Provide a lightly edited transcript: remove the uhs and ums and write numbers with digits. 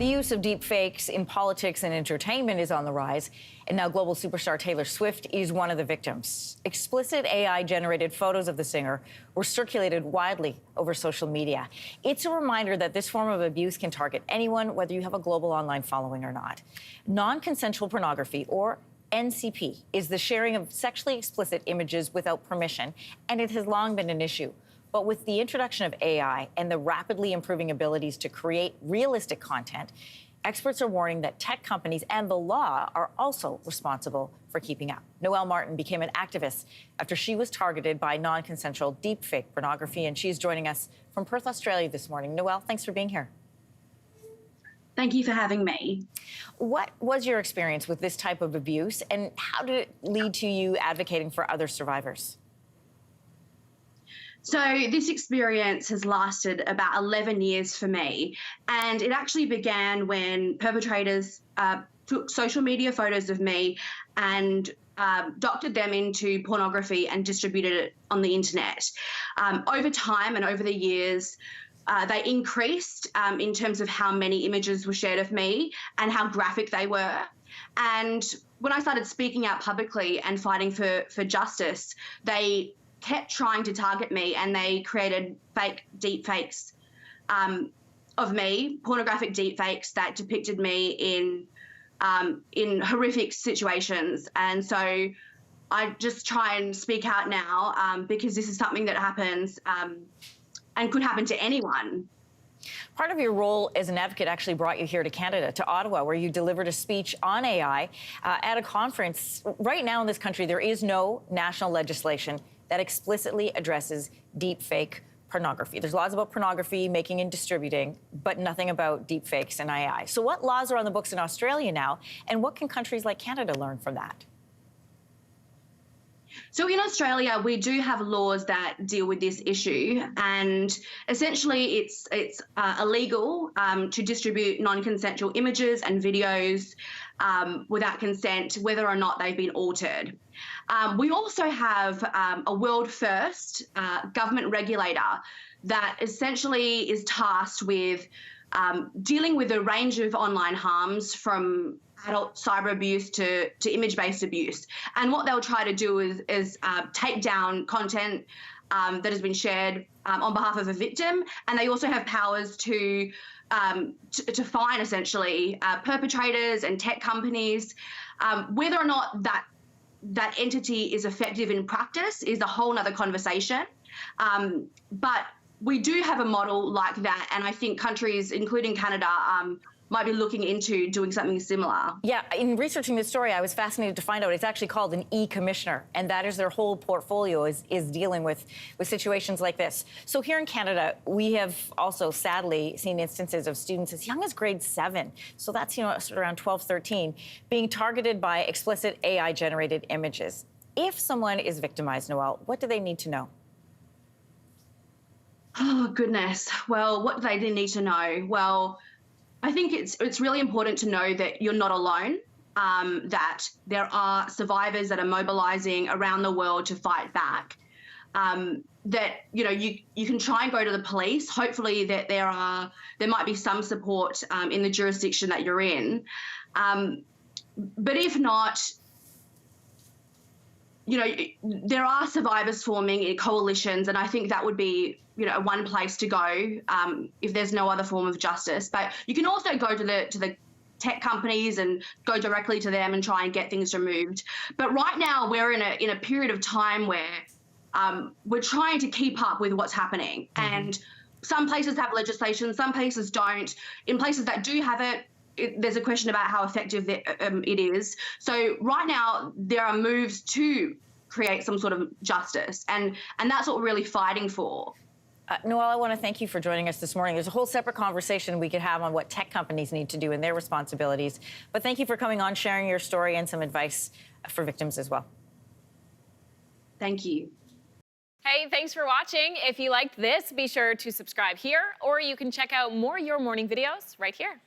The use of deep fakes in politics and entertainment is on the rise, and now global superstar Taylor Swift is one of the victims. Explicit AI-generated photos of the singer were circulated widely over social media. It's a reminder that this form of abuse can target anyone, whether you have a global online following or not. Non-consensual pornography, or NCP, is the sharing of sexually explicit images without permission, and it has long been an issue. But with the introduction of AI and the rapidly improving abilities to create realistic content, experts are warning that tech companies and the law are also responsible for keeping up. Noelle Martin became an activist after she was targeted by non-consensual deepfake pornography, and she's joining us from Perth, Australia this morning. Noelle, thanks for being here. Thank you for having me. What was your experience with this type of abuse, and how did it lead to you advocating for other survivors? So this experience has lasted about 11 years for me, and it actually began when perpetrators took social media photos of me and doctored them into pornography and distributed it on the internet. Over time and over the years, they increased in terms of how many images were shared of me and how graphic they were. And when I started speaking out publicly and fighting for justice, they kept trying to target me, and they created fake deepfakes of me, pornographic deepfakes that depicted me in horrific situations. And so I just try and speak out now because this is something that happens and could happen to anyone. Part of your role as an advocate actually brought you here to Canada, to Ottawa, where you delivered a speech on AI at a conference. Right now in this country, there is no national legislation that explicitly addresses deepfake pornography. There's laws about pornography, making and distributing, but nothing about deepfakes and AI. So what laws are on the books in Australia now, and what can countries like Canada learn from that? So in Australia, we do have laws that deal with this issue, and essentially it's illegal to distribute non-consensual images and videos without consent, whether or not they've been altered. We also have a world first government regulator that essentially is tasked with dealing with a range of online harms, from adult cyber abuse to image-based abuse. And what they'll try to do is take down content that has been shared on behalf of a victim, and they also have powers to fine essentially perpetrators and tech companies. Whether or not that entity is effective in practice is a whole nother conversation. But we do have a model like that, and I think countries, including Canada, might be looking into doing something similar. Yeah, in researching this story, I was fascinated to find out it's actually called an e-commissioner, and that is their whole portfolio is dealing with situations like this. So here in Canada, we have also sadly seen instances of students as young as grade 7, so that's, you know, sort of around 12, 13, being targeted by explicit AI-generated images. If someone is victimized, Noelle, what do they need to know? Oh, goodness. Well, what do they need to know? Well, I think it's really important to know that you're not alone, that there are survivors that are mobilizing around the world to fight back, that, you know, you can try and go to the police. Hopefully that there might be some support in the jurisdiction that you're in. But if not, you know, there are survivors forming in coalitions, and I think that would be, you know, one place to go if there's no other form of justice. But you can also go to the tech companies and go directly to them and try and get things removed. But right now we're in a period of time where we're trying to keep up with what's happening. Mm-hmm. And some places have legislation, some places don't. In places that do have it, there's a question about how effective it is. So right now there are moves to create some sort of justice, and that's what we're really fighting for. Noelle, I want to thank you for joining us this morning. There's a whole separate conversation we could have on what tech companies need to do in their responsibilities. But thank you for coming on, sharing your story and some advice for victims as well. Thank you. Hey, thanks for watching. If you liked this, be sure to subscribe here, or you can check out more Your Morning videos right here.